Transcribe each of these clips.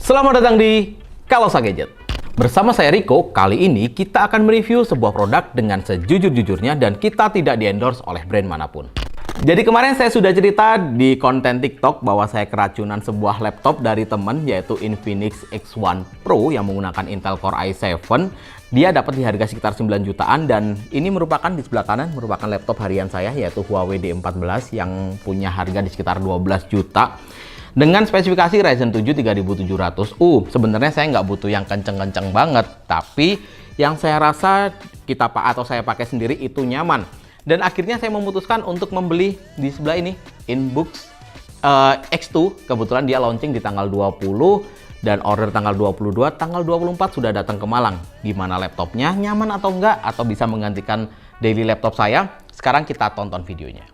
Selamat datang di Kalosa Gadget. Bersama saya Rico, kali ini kita akan mereview sebuah produk dengan sejujur-jujurnya dan kita tidak di-endorse oleh brand manapun. Jadi kemarin saya sudah cerita di konten TikTok bahwa saya keracunan sebuah laptop dari teman, yaitu Infinix X1 Pro yang menggunakan Intel Core i7. Dia dapat di harga sekitar 9 jutaan dan ini merupakan di sebelah kanan merupakan laptop harian saya, yaitu Huawei D14 yang punya harga di sekitar 12 juta. Dengan spesifikasi Ryzen 7 3700U, sebenarnya saya nggak butuh yang kenceng-kenceng banget, tapi yang saya rasa saya pakai sendiri itu nyaman. Dan akhirnya saya memutuskan untuk membeli di sebelah ini, Inbooks X2. Kebetulan dia launching di tanggal 20 dan order tanggal 22, tanggal 24 sudah datang ke Malang. Gimana laptopnya, nyaman atau enggak, atau bisa menggantikan daily laptop saya? Sekarang kita tonton videonya.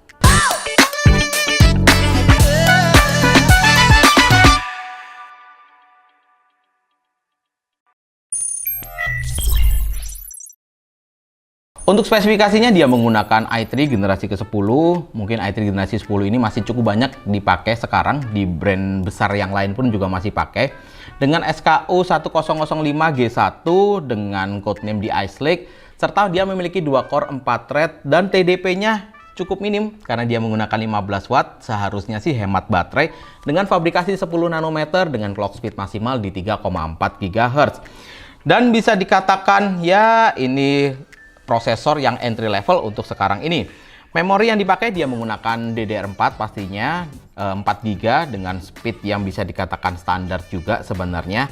Untuk spesifikasinya dia menggunakan i3 generasi ke-10. Mungkin i3 generasi 10 ini masih cukup banyak dipakai sekarang. Di brand besar yang lain pun juga masih pakai. Dengan SKU 1005G1 dengan codename di Ice Lake. Serta dia memiliki 2 core 4 thread dan TDP-nya cukup minim karena dia menggunakan 15 watt. Seharusnya sih hemat baterai dengan fabrikasi 10 nanometer dengan clock speed maksimal di 3,4 GHz. Dan bisa dikatakan ya ini prosesor yang entry level untuk sekarang ini. Memori yang dipakai dia menggunakan DDR4 pastinya, 4GB dengan speed yang bisa dikatakan standar juga sebenarnya.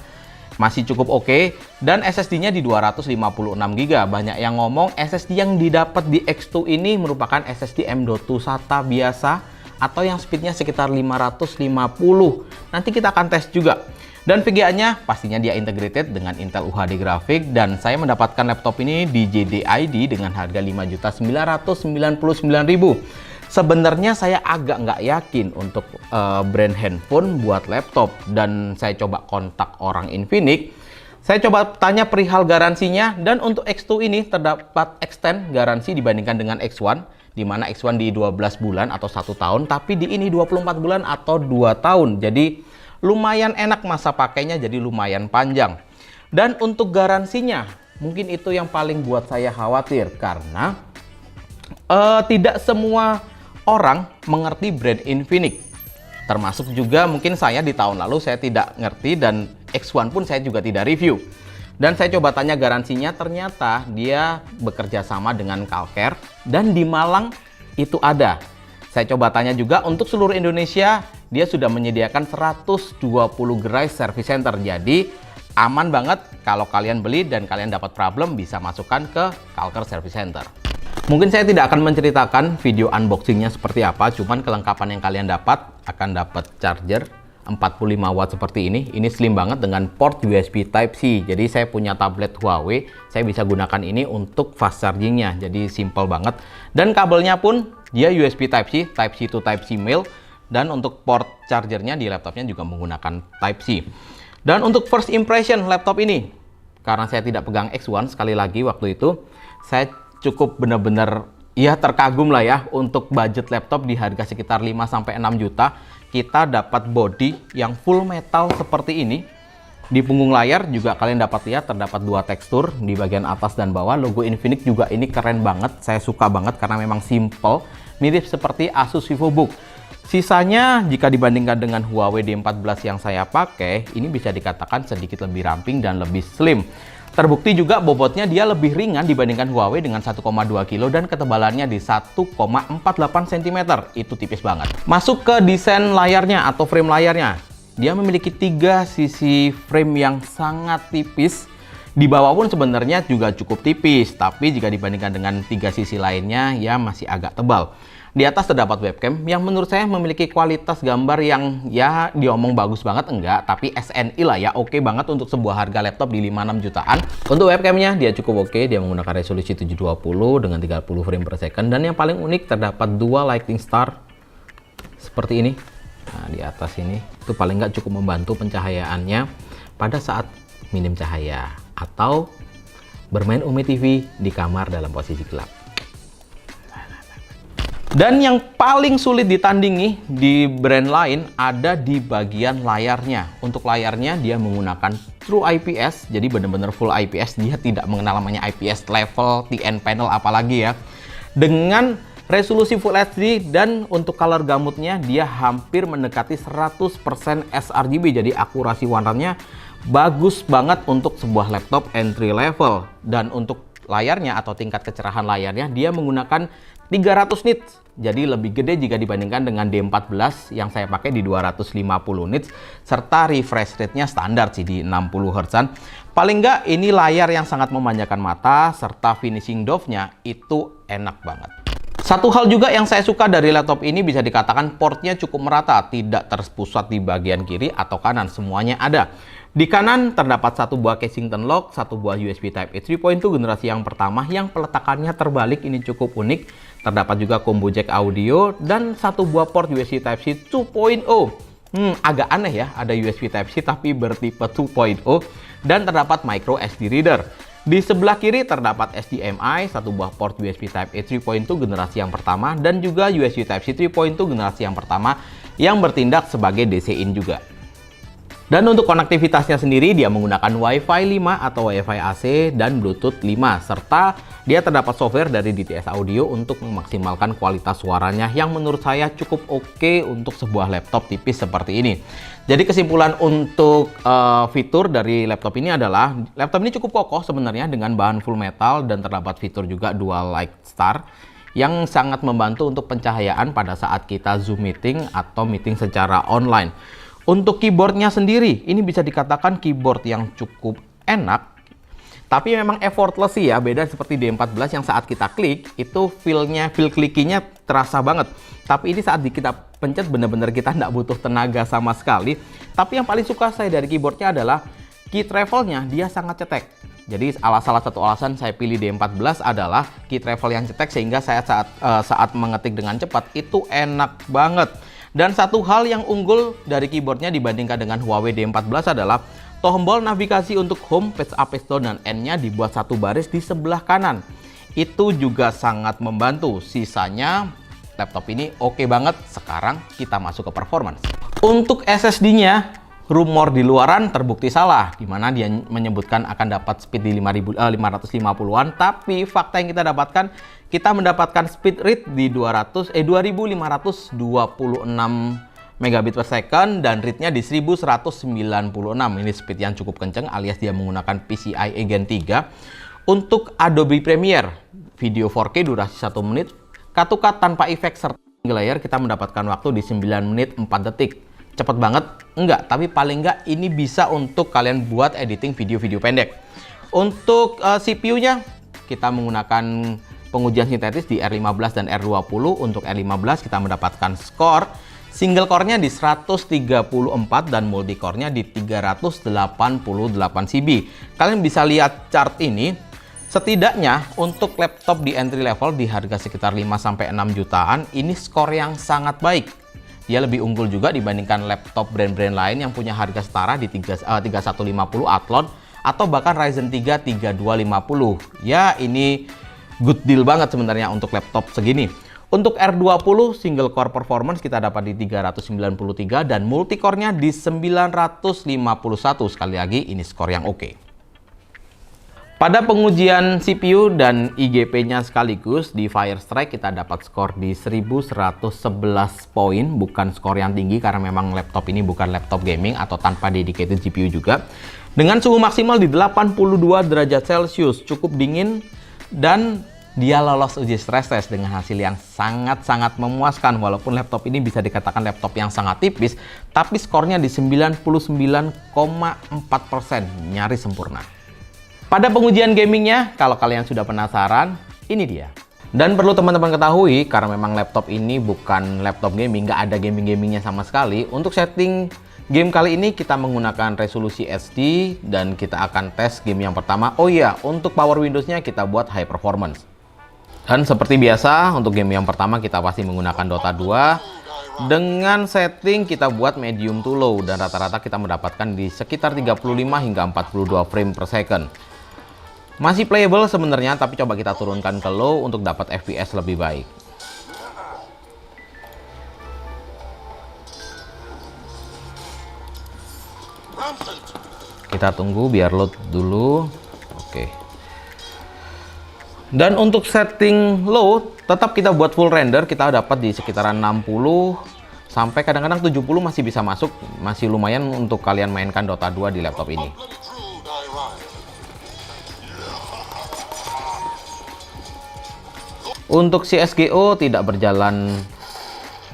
Masih cukup oke. Dan SSD-nya di 256GB. Banyak yang ngomong SSD yang didapat di X2 ini merupakan SSD M.2 SATA biasa atau yang speednya sekitar 550. Nanti kita akan tes juga. Dan VGA-nya pastinya dia integrated dengan Intel UHD grafik dan saya mendapatkan laptop ini di JDID dengan harga 5.999.000. Sebenarnya saya agak nggak yakin untuk brand handphone buat laptop dan saya coba kontak orang Infinix. Saya coba tanya perihal garansinya dan untuk X2 ini terdapat extend garansi dibandingkan dengan X1, di mana X1 di 12 bulan atau 1 tahun, tapi di ini 24 bulan atau 2 tahun. Jadi lumayan enak masa pakainya, jadi lumayan panjang. Dan untuk garansinya, mungkin itu yang paling buat saya khawatir karena tidak semua orang mengerti brand Infinix. Termasuk juga mungkin saya di tahun lalu saya tidak ngerti dan X1 pun saya juga tidak review. Dan saya coba tanya garansinya, ternyata dia bekerja sama dengan Calcare dan di Malang itu ada. Saya coba tanya juga untuk seluruh Indonesia, dia sudah menyediakan 120 gerai service center. Jadi aman banget kalau kalian beli dan kalian dapat problem bisa masukkan ke Calcare Service Center. Mungkin saya tidak akan menceritakan video unboxingnya seperti apa, cuman kelengkapan yang kalian dapat akan dapat charger 45 watt seperti ini. Ini slim banget dengan port USB Type-C. Jadi saya punya tablet Huawei, saya bisa gunakan ini untuk fast chargingnya. Jadi simple banget. Dan kabelnya pun dia USB Type-C, Type-C to Type-C male. Dan untuk port chargernya di laptopnya juga menggunakan Type-C. Dan untuk first impression laptop ini, karena saya tidak pegang X1 sekali lagi waktu itu, saya cukup benar-benar ya terkagum lah ya untuk budget laptop di harga sekitar 5-6 juta. Kita dapat body yang full metal seperti ini. Di punggung layar juga kalian dapat lihat terdapat 2 tekstur di bagian atas dan bawah. Logo Infinix juga ini keren banget. Saya suka banget karena memang simple, mirip seperti Asus VivoBook. Sisanya jika dibandingkan dengan Huawei D14 yang saya pakai, ini bisa dikatakan sedikit lebih ramping dan lebih slim. Terbukti juga bobotnya dia lebih ringan dibandingkan Huawei dengan 1,2 kg dan ketebalannya di 1,48 cm. Itu tipis banget. Masuk ke desain layarnya atau frame layarnya. Dia memiliki 3 sisi frame yang sangat tipis. Di bawah pun sebenarnya juga cukup tipis, tapi jika dibandingkan dengan 3 sisi lainnya ya masih agak tebal. Di atas terdapat webcam yang menurut saya memiliki kualitas gambar yang ya diomong bagus banget enggak, tapi SNI lah ya, oke banget untuk sebuah harga laptop di 5-6 jutaan. Untuk webcamnya dia cukup oke, dia menggunakan resolusi 720 dengan 30 frame per second dan yang paling unik terdapat 2 lighting star seperti ini. Nah, di atas ini itu paling nggak cukup membantu pencahayaannya pada saat minim cahaya atau bermain Umi TV di kamar dalam posisi gelap. Dan yang paling sulit ditandingi di brand lain ada di bagian layarnya. Untuk layarnya dia menggunakan True IPS, jadi benar-benar full IPS. Dia tidak mengenal namanya IPS level, TN panel apalagi ya. Dengan resolusi Full HD dan untuk color gamutnya dia hampir mendekati 100% sRGB. Jadi akurasi warnanya bagus banget untuk sebuah laptop entry level. Dan untuk layarnya atau tingkat kecerahan layarnya dia menggunakan 300 nits, jadi lebih gede jika dibandingkan dengan D14 yang saya pakai di 250 nits, serta refresh rate-nya standar sih di 60 Hz. Paling nggak ini layar yang sangat memanjakan mata, serta finishing dove-nya itu enak banget. Satu hal juga yang saya suka dari laptop ini, bisa dikatakan portnya cukup merata, tidak terpusat di bagian kiri atau kanan, semuanya ada. Di kanan terdapat satu buah Kensington lock, satu buah USB Type-A 3.2 generasi yang pertama yang peletakannya terbalik, ini cukup unik. Terdapat juga combo jack audio dan satu buah port USB Type-C 2.0. Agak aneh ya, ada USB Type-C tapi bertipe 2.0 dan terdapat micro SD reader. Di sebelah kiri terdapat HDMI, satu buah port USB Type-A 3.2 generasi yang pertama dan juga USB Type-C 3.2 generasi yang pertama yang bertindak sebagai DC-in juga. Dan untuk konektivitasnya sendiri dia menggunakan Wi-Fi 5 atau Wi-Fi AC dan Bluetooth 5, serta dia terdapat software dari DTS Audio untuk memaksimalkan kualitas suaranya yang menurut saya cukup oke untuk sebuah laptop tipis seperti ini. Jadi kesimpulan untuk fitur dari laptop ini adalah laptop ini cukup kokoh sebenarnya dengan bahan full metal dan terdapat fitur juga dual light star yang sangat membantu untuk pencahayaan pada saat kita Zoom meeting atau meeting secara online. Untuk keyboardnya sendiri, ini bisa dikatakan keyboard yang cukup enak, tapi memang effortless sih ya, beda seperti D14 yang saat kita klik, itu feel clicking-nya terasa banget. Tapi ini saat kita pencet benar-benar kita nggak butuh tenaga sama sekali. Tapi yang paling suka saya dari keyboardnya adalah key travelnya, dia sangat cetek. Jadi salah satu alasan saya pilih D14 adalah key travel yang cetek, sehingga saya saat mengetik dengan cepat itu enak banget. Dan satu hal yang unggul dari keyboardnya dibandingkan dengan Huawei D14 adalah tombol navigasi untuk home, page up, page down, dan N-nya dibuat satu baris di sebelah kanan. Itu juga sangat membantu. Sisanya laptop ini oke banget. Sekarang kita masuk ke performance. Untuk SSD-nya, rumor di luaran terbukti salah, dimana dia menyebutkan akan dapat speed di 550-an, tapi fakta yang kita dapatkan, kita mendapatkan speed read di 2526 megabit per second dan read-nya di 1196. Ini speed yang cukup kenceng alias dia menggunakan PCIe Gen 3. Untuk Adobe Premiere, video 4K durasi 1 menit, cut to cut tanpa efek serta single layer, kita mendapatkan waktu di 9 menit 4 detik. Cepet banget? Enggak, tapi paling enggak ini bisa untuk kalian buat editing video-video pendek. Untuk CPU-nya, kita menggunakan pengujian sintetis di R15 dan R20. Untuk R15 kita mendapatkan skor single core-nya di 134 dan multi core-nya di 388 CB. Kalian bisa lihat chart ini, setidaknya untuk laptop di entry level di harga sekitar 5-6 jutaan, ini skor yang sangat baik. Dia lebih unggul juga dibandingkan laptop brand-brand lain yang punya harga setara di 3150 Athlon atau bahkan Ryzen 3 3250. Ya, ini good deal banget sebenarnya untuk laptop segini. Untuk R20 single core performance kita dapat di 393 dan multi core-nya di 951. Sekali lagi ini skor yang oke. Pada pengujian CPU dan IGP-nya sekaligus di Firestrike kita dapat skor di 1111 poin, bukan skor yang tinggi karena memang laptop ini bukan laptop gaming atau tanpa dedicated GPU juga. Dengan suhu maksimal di 82 derajat Celcius, cukup dingin dan dia lolos uji stress test dengan hasil yang sangat-sangat memuaskan. Walaupun laptop ini bisa dikatakan laptop yang sangat tipis, tapi skornya di 99,4%, nyaris sempurna. Pada pengujian gamingnya, kalau kalian sudah penasaran, ini dia. Dan perlu teman-teman ketahui, karena memang laptop ini bukan laptop gaming, nggak ada gaming-gamingnya sama sekali. Untuk setting game kali ini kita menggunakan resolusi HD dan kita akan tes game yang pertama. Oh iya, untuk power Windows-nya kita buat high performance. Dan seperti biasa, untuk game yang pertama kita pasti menggunakan Dota 2. Dengan setting kita buat medium to low dan rata-rata kita mendapatkan di sekitar 35 hingga 42 frame per second. Masih playable sebenarnya, tapi coba kita turunkan ke low untuk dapat FPS lebih baik. Kita tunggu biar load dulu. Oke. Dan untuk setting low, tetap kita buat full render, kita dapat di sekitaran 60 sampai kadang-kadang 70 masih bisa masuk, masih lumayan untuk kalian mainkan Dota 2 di laptop ini. Untuk CSGO tidak berjalan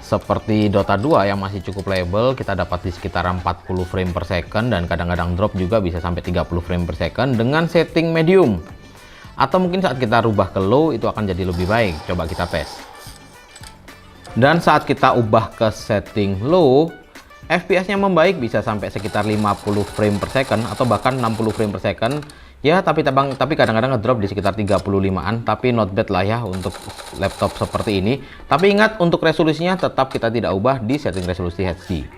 seperti Dota 2 yang masih cukup label, kita dapat di sekitar 40 frame per second dan kadang-kadang drop juga bisa sampai 30 frame per second dengan setting medium. Atau mungkin saat kita rubah ke low itu akan jadi lebih baik. Coba kita tes. Dan saat kita ubah ke setting low, FPS-nya membaik bisa sampai sekitar 50 frame per second atau bahkan 60 frame per second. Ya, tapi kadang-kadang ngedrop di sekitar 35-an, tapi not bad lah ya untuk laptop seperti ini. Tapi ingat, untuk resolusinya tetap kita tidak ubah di setting resolusi HD.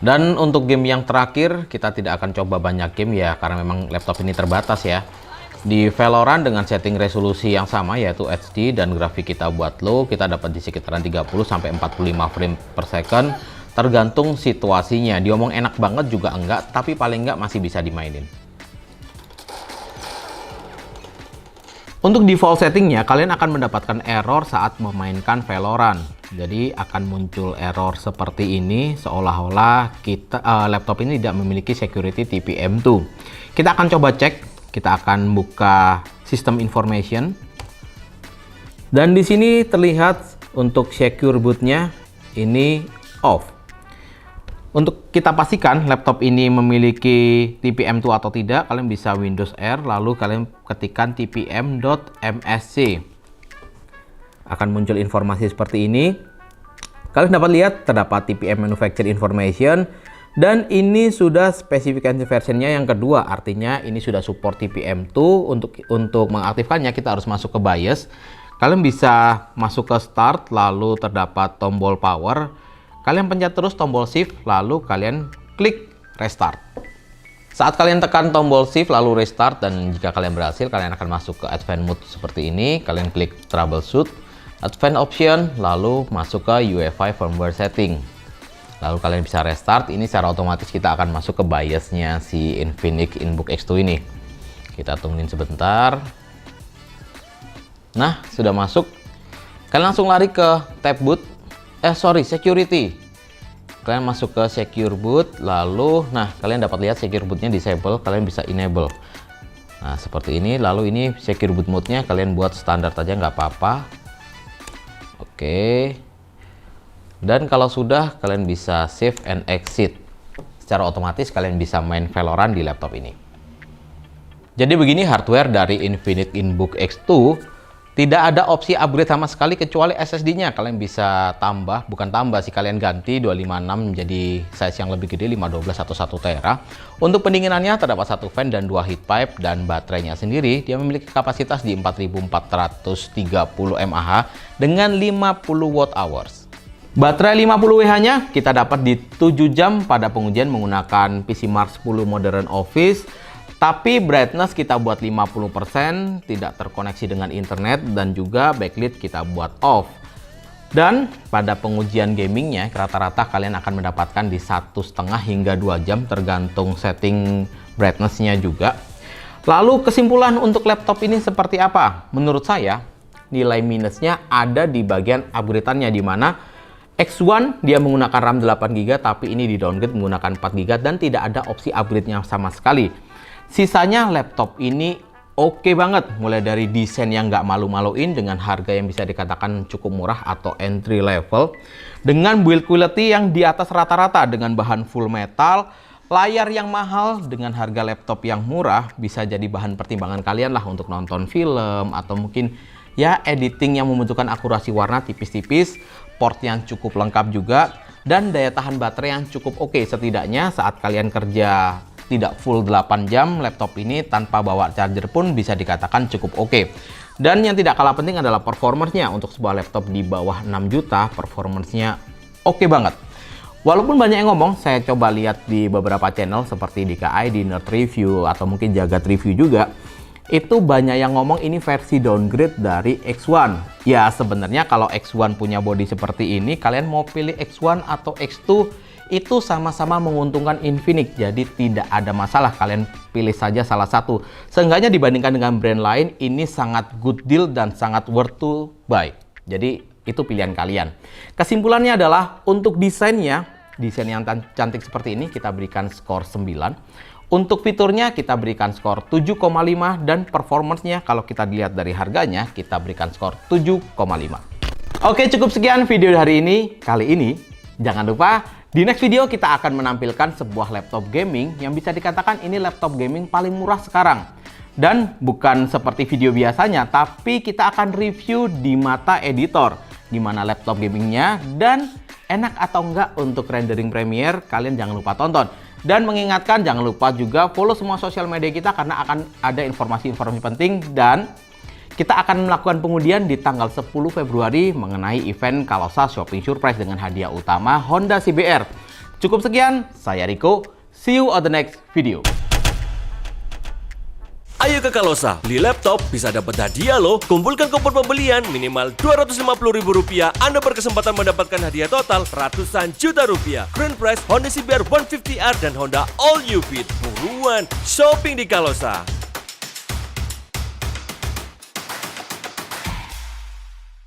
Dan untuk game yang terakhir, kita tidak akan coba banyak game ya, karena memang laptop ini terbatas ya. Di Valorant dengan setting resolusi yang sama yaitu HD dan grafik kita buat low, kita dapat di sekitaran 30 sampai 45 frame per second, tergantung situasinya. Diomong enak banget juga enggak, tapi paling enggak masih bisa dimainin. Untuk default settingnya, kalian akan mendapatkan error saat memainkan Valorant. Jadi akan muncul error seperti ini, seolah-olah laptop ini tidak memiliki security TPM2. Kita akan coba cek, kita akan buka System Information. Dan di sini terlihat untuk secure bootnya ini off. Untuk kita pastikan laptop ini memiliki TPM2 atau tidak, kalian bisa Windows R, lalu kalian ketikkan tpm.msc. Akan muncul informasi seperti ini. Kalian dapat lihat terdapat TPM Manufacturer Information, dan ini sudah spesifikasi versionnya yang kedua, artinya ini sudah support TPM2. Untuk mengaktifkannya kita harus masuk ke BIOS. Kalian bisa masuk ke Start, lalu terdapat tombol Power. Kalian pencet terus tombol Shift, lalu kalian klik Restart. Saat kalian tekan tombol Shift lalu Restart, dan jika kalian berhasil, kalian akan masuk ke Advanced Mode seperti ini. Kalian klik Troubleshoot, Advanced Option, lalu masuk ke UEFI Firmware Setting. Lalu kalian bisa restart. Ini secara otomatis kita akan masuk ke BIOS-nya si Infinix InBook X2 ini. Kita tungguin sebentar. Nah, sudah masuk. Kalian langsung lari ke tab boot. Security. Kalian masuk ke secure boot, lalu kalian dapat lihat secure bootnya disable, kalian bisa enable. Nah, seperti ini. Lalu ini secure boot mode-nya kalian buat standar aja nggak apa-apa. Oke. Dan kalau sudah, kalian bisa save and exit. Secara otomatis kalian bisa main Valorant di laptop ini. Jadi begini hardware dari Infinix InBook X2. Tidak ada opsi upgrade sama sekali kecuali SSD-nya. Kalian bisa kalian ganti 256 menjadi size yang lebih gede, 512 atau 1 tera. Untuk pendinginannya terdapat 1 fan dan 2 heat pipe, dan baterainya sendiri dia memiliki kapasitas di 4430 mAh dengan 50 watt-hours. Baterai 50 Wh-nya kita dapat di 7 jam pada pengujian menggunakan PC Mark 10 Modern Office. Tapi brightness kita buat 50%, tidak terkoneksi dengan internet, dan juga backlit kita buat off. Dan pada pengujian gamingnya, rata-rata kalian akan mendapatkan di 1,5 hingga 2 jam tergantung setting brightness-nya juga. Lalu kesimpulan untuk laptop ini seperti apa? Menurut saya, nilai minusnya ada di bagian upgrade-annya, di mana X1 dia menggunakan RAM 8GB, tapi ini di downgrade menggunakan 4GB dan tidak ada opsi upgrade-nya sama sekali. Sisanya laptop ini oke banget, mulai dari desain yang nggak malu-maluin dengan harga yang bisa dikatakan cukup murah atau entry level, dengan build quality yang di atas rata-rata dengan bahan full metal, layar yang mahal dengan harga laptop yang murah, bisa jadi bahan pertimbangan kalian lah untuk nonton film atau mungkin ya editing yang membutuhkan akurasi warna tipis-tipis, port yang cukup lengkap juga, dan daya tahan baterai yang cukup oke. Setidaknya saat kalian kerja tidak full 8 jam, laptop ini tanpa bawa charger pun bisa dikatakan cukup oke. Dan yang tidak kalah penting adalah performance-nya. Untuk sebuah laptop di bawah 6 juta, performance-nya oke banget. Walaupun banyak yang ngomong, saya coba lihat di beberapa channel seperti DKI, di Nerd Review, atau mungkin Jagat Review juga, itu banyak yang ngomong ini versi downgrade dari X1. Ya, sebenarnya kalau X1 punya body seperti ini, kalian mau pilih X1 atau X2, itu sama-sama menguntungkan Infinix. Jadi tidak ada masalah, kalian pilih saja salah satu. Seenggaknya dibandingkan dengan brand lain, ini sangat good deal dan sangat worth to buy. Jadi itu pilihan kalian. Kesimpulannya adalah untuk desainnya, desain yang cantik seperti ini kita berikan skor 9. Untuk fiturnya kita berikan skor 7,5 dan performance-nya kalau kita dilihat dari harganya kita berikan skor 7,5. Oke, cukup sekian video hari ini. Kali ini jangan lupa di next video kita akan menampilkan sebuah laptop gaming yang bisa dikatakan ini laptop gaming paling murah sekarang. Dan bukan seperti video biasanya, tapi kita akan review di mata editor gimana laptop gamingnya dan enak atau enggak untuk rendering Premiere. Kalian jangan lupa tonton. Dan mengingatkan jangan lupa juga follow semua sosial media kita karena akan ada informasi-informasi penting dan kita akan melakukan pengundian di tanggal 10 Februari mengenai event Kalosa Shopping Surprise dengan hadiah utama Honda CBR. Cukup sekian, saya Rico. See you on the next video. Ayo ke Kalosa, beli laptop bisa dapat hadiah loh. Kumpulkan kupon pembelian minimal Rp250.000. Anda berkesempatan mendapatkan hadiah total ratusan juta rupiah. Grand prize Honda CBR 150R dan Honda All New Fit. Buruan, shopping di Kalosa.